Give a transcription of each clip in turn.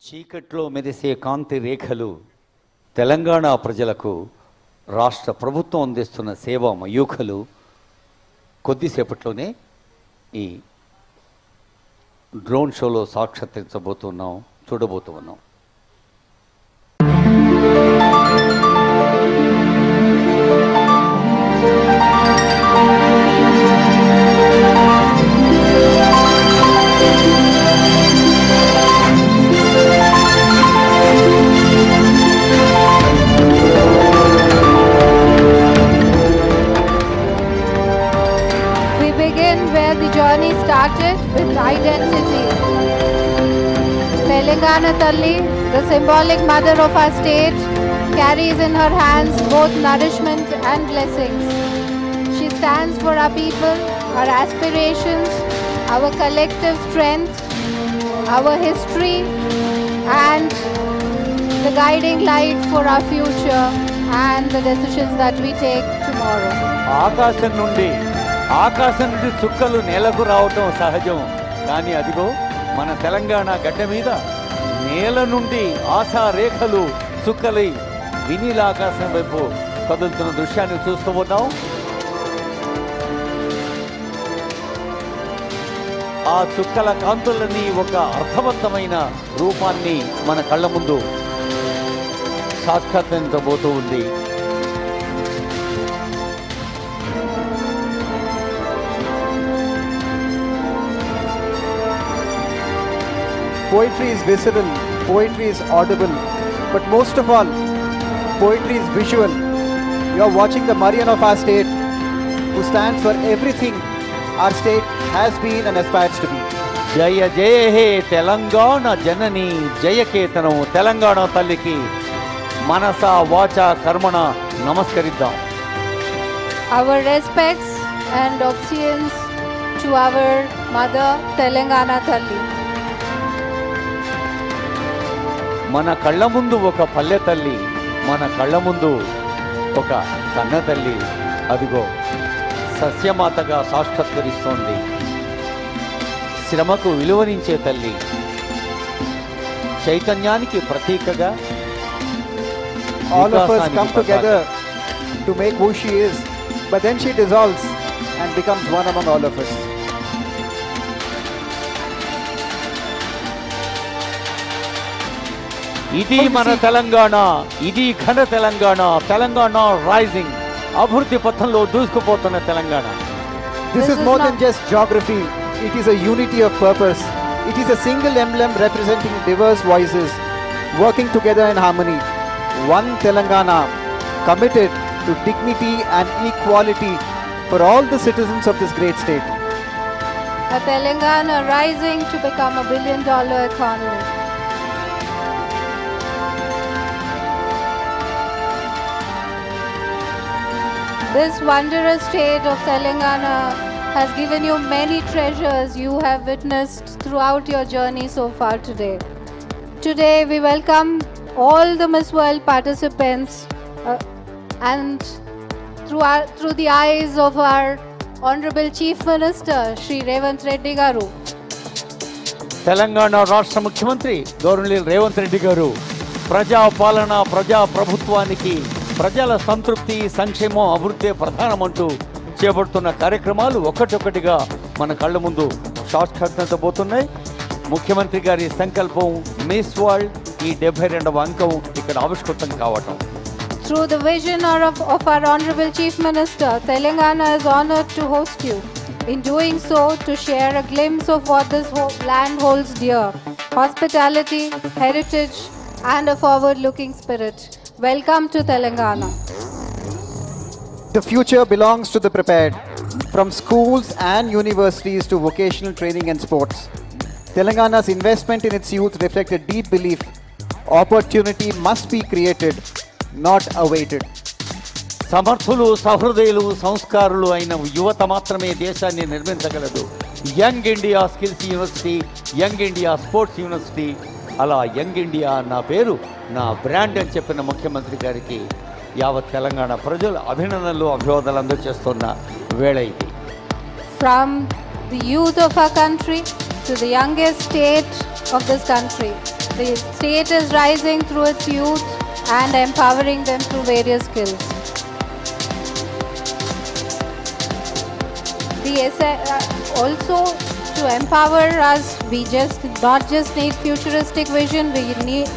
చీకట్లో మెరిసే కాంతి రేఖలు తెలంగాణ ప్రజలకు రాష్ట్ర ప్రభుత్వం అందిస్తున్న సేవా మయూఖలు కొద్దిసేపట్లోనే ఈ డ్రోన్ షోలో సాక్షాత్కరించబోతున్నాం, చూడబోతున్నాం. Where the journey started with identity. Telangana Talli, the symbolic mother of our state, carries in her hands both nourishment and blessings. She stands for our people, our aspirations, our collective strength, our history, and the guiding light for our future and the decisions that we take tomorrow. ఆకాశం నుండి చుక్కలు నేలకు రావటం సహజం, కానీ అదిగో మన తెలంగాణ గడ్డ మీద నేల నుండి ఆశా రేఖలు చుక్కలై వినీల ఆకాశం వైపు కదులుతున్న దృశ్యాన్ని చూస్తూ ఉన్నాం. ఆ చుక్కల కాంతులని ఒక అర్థవంతమైన రూపాన్ని మన కళ్ళ ముందు సాక్షాత్కరించబోతూ ఉంది. Poetry is visible, poetry is audible, but most of all, poetry is visual. You are watching the Marian of our state, who stands for everything our state has been and aspires to be. Jaya Jaya He Telangana Janani Jayaketanam Telangana Talliki Manasa Vacha Karmana Namaskariddam. Our respects and obeisance to our mother Telangana Talli. మన కళ్ళ ముందు ఒక పల్లె తల్లి, మన కళ్ళ ముందు ఒక కన్న తల్లి, అదిగో సస్యమాతగా సాక్షాత్కరిస్తోంది. శ్రమకు విలువనించే తల్లి, చైతన్యానికి ప్రతీకగా. All of us come together to make who she is, but then she dissolves and becomes one among all of us. ఇది మన తెలంగాణ, ఇది ఘన తెలంగాణ, తెలంగాణ రైజింగ్, అభివృద్ధి పథంలో దూసుకుపోతున్న Telangana. This is more than just geography, it is a unity of purpose. It is a single emblem representing diverse voices working together in harmony. One Telangana committed to dignity and equality for all the citizens of this great state. A Telangana rising to become a billion-dollar economy. This wondrous state of Telangana has given you many treasures you have witnessed throughout your journey so far today. Today we welcome all the Miss World participants and through the eyes of our Honorable Chief Minister Shri Revanth Reddy Garu. Telangana రాష్ట్ర ముఖ్యమంత్రి గౌరవనీయులు రేవంత్ రెడ్డి గారు ప్రజా పాలన, ప్రజా ప్రభుత్వానికి ప్రజల సంతృప్తి, సంక్షేమం, అభివృద్ధి ప్రధానమంటూ చేపడుతున్న కార్యక్రమాలు ఒక్కటొక్కటిగా మన కళ్ళ ముందు సాక్షాత్కరించబోతున్నాయి. ముఖ్యమంత్రి గారి సంకల్పం మిస్ వరల్డ్ ఈ 72వ అంకం ఇక్కడ ఆవిష్కృతం కావటం. Through the vision of our Honorable Chief Minister, Telangana is honored to host you. In doing so, to share a glimpse of what this land holds dear: hospitality, heritage, and a forward-looking spirit. Welcome to Telangana. The future belongs to the prepared, from schools and universities to vocational training and sports. Telangana's investment in its youth reflects a deep belief opportunity must be created, not awaited. సమర్థులు, సహృదయులు, సంస్కారులు అయిన యువత మాత్రమే దేశాన్ని నిర్మించగలదు. Young India skills university, young India sports university, అలా young India నా పేరు, నా బ్రాండ్ అని చెప్పిన ముఖ్యమంత్రి గారికి యావత్ తెలంగాణ ప్రజలు అభినందనలు, అభివాదాలు అందజేస్తున్న వేళ ఇది. From the youth of our country to the youngest state of this country, The state is rising through its youth and empowering them through various skills. Also, to empower us, we not just need futuristic vision, we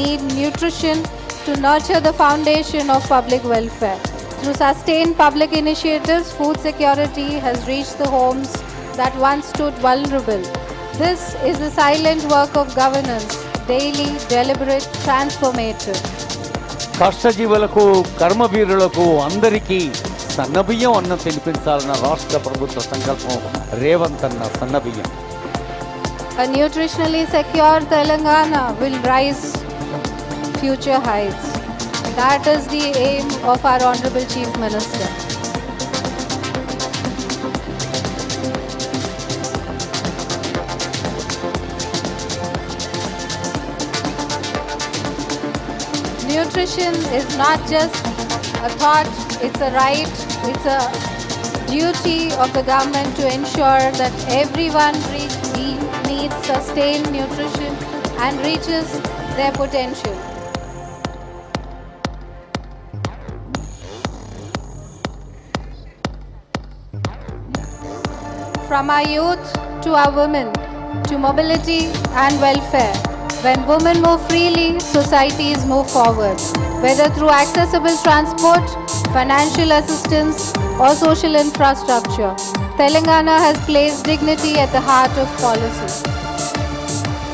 need nutrition to nurture the foundation of public welfare. Through sustained public initiatives, food security has reached the homes that once stood vulnerable. This is the silent work of governance, daily, deliberate, transformative. కష్టజీవులకు కర్మవీరులకు అందరికీ సన్నబియ్యం అన్నం తినిపించాలన్న రాష్ట్ర ప్రభుత్వ సంకల్పం రేవంత్ అన్న సన్నబియ్యం. A nutritionally secure Telangana will rise future heights. That is the aim of our Honorable Chief Minister. Nutrition is not just a thought, it's a right, it's a duty of the government to ensure that everyone needs sustained nutrition and reaches their potential. From our youth to our women, to mobility and welfare. When women move freely, societies move forward. Whether through accessible transport, financial assistance, or social infrastructure, Telangana has placed dignity at the heart of policy.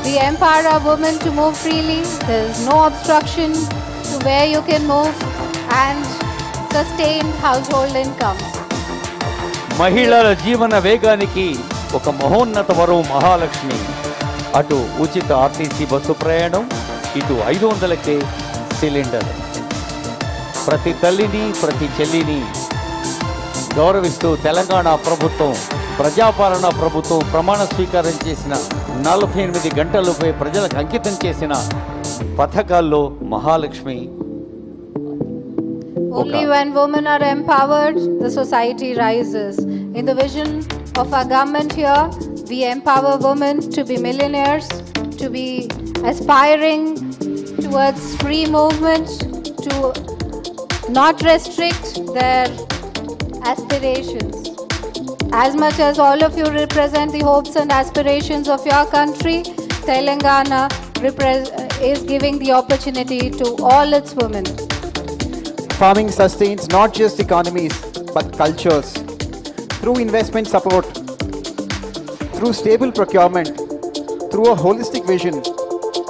We empower our women to move freely. There is no obstruction to where you can move and sustain household incomes. మహిళల జీవన వేగానికి ఒక మహోన్నత వరం మహాలక్ష్మి. అటు ఉచిత RTC bus ప్రయాణం, ఇటు 500కే సిలిండర్. ప్రతి తల్లిని ప్రతి చెల్లిని గౌరవిస్తూ తెలంగాణ ప్రభుత్వం ప్రజాపాలన ప్రభుత్వం ప్రమాణ స్వీకారం చేసిన 48 గంటలపై ప్రజలకు అంకితం చేసిన పథకాల్లో Mahalakshmi. Only when women are empowered, the society rises. In the vision of our government here, we empower women to be millionaires, to be aspiring towards free movement, to not restrict their aspirations. As much as all of you represent the hopes and aspirations of your country, Telangana is giving the opportunity to all its women. Farming sustains not just economies but cultures. Through investment support, through stable procurement, through a holistic vision,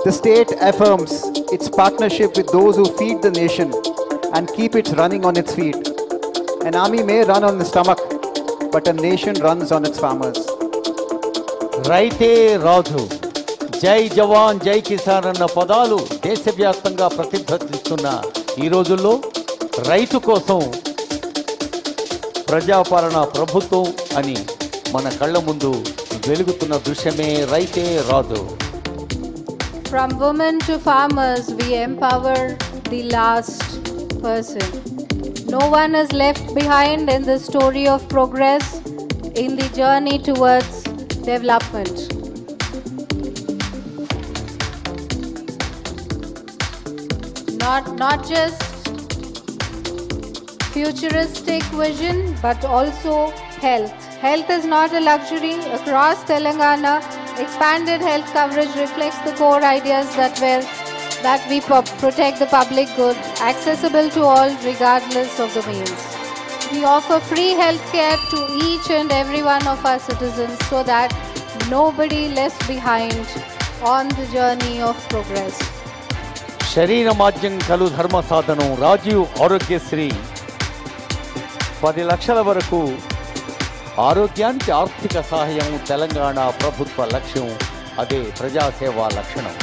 the state affirms its partnership with those who feed the nation and keep it running on its feet. An army may run on the stomach, but a nation runs on its farmers. రైతే రాజు, జై జవాన్ జై కిసాన్ అన్న పదాలు దేశవ్యాప్తంగా ప్రతిధ్వనిస్తున్న ఈ రోజుల్లో రైతు కోసం ప్రజాపాలన ప్రభుత్వం అని మన కళ్ళ ముందు వెలుగుతున్న దృశ్యమే రైతే రాజు. From women to farmers, we empower the last person. No one is left behind in the story of progress, in the journey towards development. Not just futuristic vision, but also health. Health is not a luxury. Across Telangana, expanded health coverage reflects the core ideas that we protect the public good, accessible to all regardless of the means. We offer free health care to each and every one of our citizens so that nobody left behind on the journey of progress. శరీర మాధ్యం కలు ధర్మ సాధనం రాజీవ్ ఆరోగ్యశ్రీ 10 లక్షల వరకు ఆరోగ్యానికి ఆర్థిక సహాయం తెలంగాణ ప్రభుత్వ లక్ష్యం. అదే ప్రజాసేవా లక్షణం.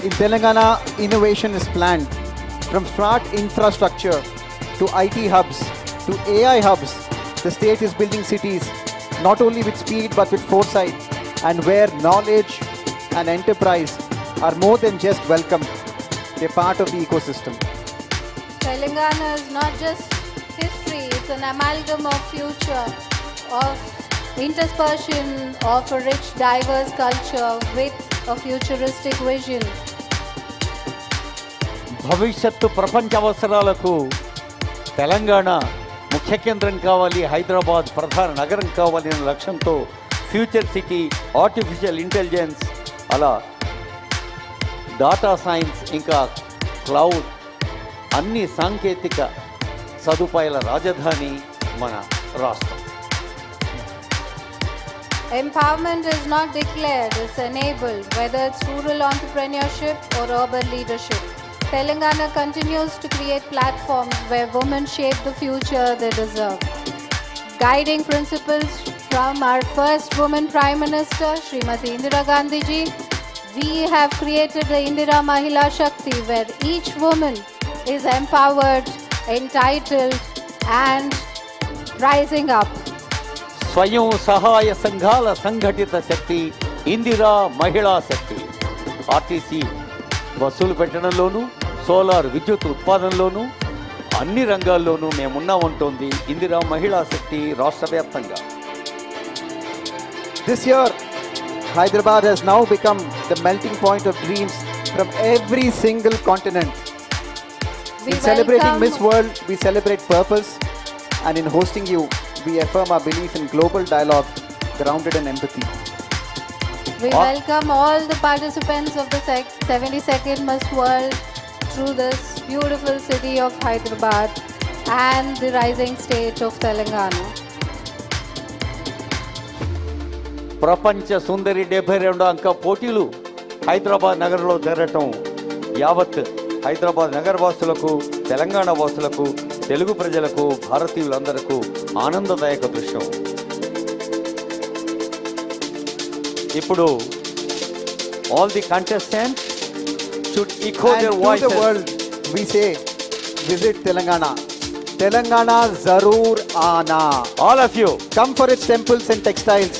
In Telangana, innovation is planned. From smart infrastructure to IT hubs to AI hubs, the state is building cities not only with speed but with foresight, and where knowledge and enterprise are more than just welcome, they're part of the ecosystem. Telangana is not just history, it's an amalgam of future, of interspersion of a rich, diverse culture with a futuristic vision. భవిష్యత్తు ప్రపంచ అవసరాలకు తెలంగాణ ముఖ్య కేంద్రం కావాలి, హైదరాబాద్ ప్రధాన నగరం కావాలి అనే లక్ష్యంతో ఫ్యూచర్ సిటీ, ఆర్టిఫిషియల్ ఇంటెలిజెన్స్, అలా డాటా సైన్స్, ఇంకా క్లౌడ్, అన్ని సాంకేతిక సదుపాయాల రాజధాని మన రాష్ట్రం. Empowerment is not declared, it's enabled, whether it's rural entrepreneurship or urban leadership. Telangana continues to create platforms where women shape the future they deserve. Guiding principles from our first woman Prime Minister, Srimati Indira Gandhi ji, we have created the Indira Mahila Shakti, where each woman is empowered, entitled and rising up. స్వయం సహాయ సంఘాల సంఘటిత శక్తి ఇందిరా మహిళా శక్తి. RTC బస్సులు పెట్టడంలోనూ, solar విద్యుత్ ఉత్పాదనలోనూ, అన్ని రంగాల్లోనూ మేమున్నామంటోంది ఇందిరా మహిళా శక్తి రాష్ట్ర వ్యాప్తంగా. This year, Hyderabad has now become the melting point of dreams from every single continent. In celebrating Miss World, we celebrate purpose, and in hosting you, we affirm our belief in global dialogue grounded in empathy. We welcome all the participants of the 72nd Miss World through this beautiful city of Hyderabad and the rising state of Telangana. ప్రపంచ సుందరి 72 అంక పోటీలు హైదరాబాద్ నగరంలో జరగటం యావత్ హైదరాబాద్ నగరవాసులకు, తెలంగాణ వాసులకు, తెలుగు ప్రజలకు, భారతీయులందరకు ఆనందదాయక దృశ్యం. ఇప్పుడు all the contestants should echo their voices. To the world, we say, visit Telangana. Telangana Zaroor Aana. All of you. Come for its temples and textiles.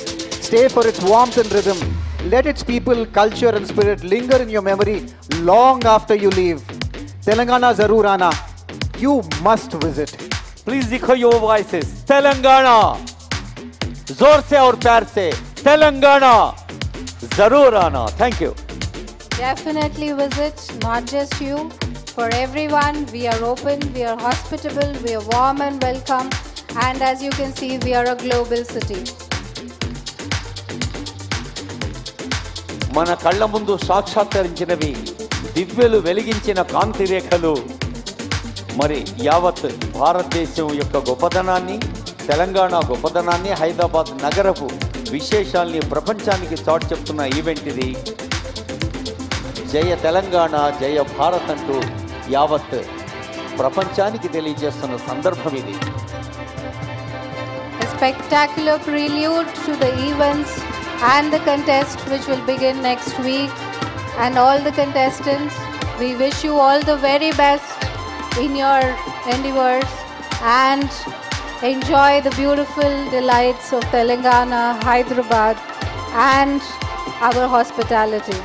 Stay for its warmth and rhythm. Let its people, culture and spirit linger in your memory long after you leave. Telangana Zaroor Aana. You must visit. Please echo your voices. Telangana. जोर से और प्यार से. Telangana. Zaroor Aana. Thank you. Definitely visit, not just you, for everyone. We are open, we are hospitable, we are warm and welcome, and as you can see, we are a global city. మన కళ్ళ ముందు సాక్షాత్కరించినవి దివ్యలు వెలిగించిన కాంతి రేఖలు మరి యావత్ భారతదేశం యొక్క గొప్పదనాన్ని, తెలంగాణ గొప్పదనాన్ని, హైదరాబాద్ నగరపు విశేషాల్ని ప్రపంచానికి చాటి చెప్తున్న ఈవెంట్ ఇది. జయ తెలంగాణ, జయ భారత్ అంటూ యావత్ ప్రపంచానికి తెలియజేస్తున్న సందర్భం ఇది. A spectacular prelude to the events and the contest which will begin next week, and all the contestants, we wish you all the very best in your endeavors and enjoy the beautiful delights of Telangana, Hyderabad and our hospitality.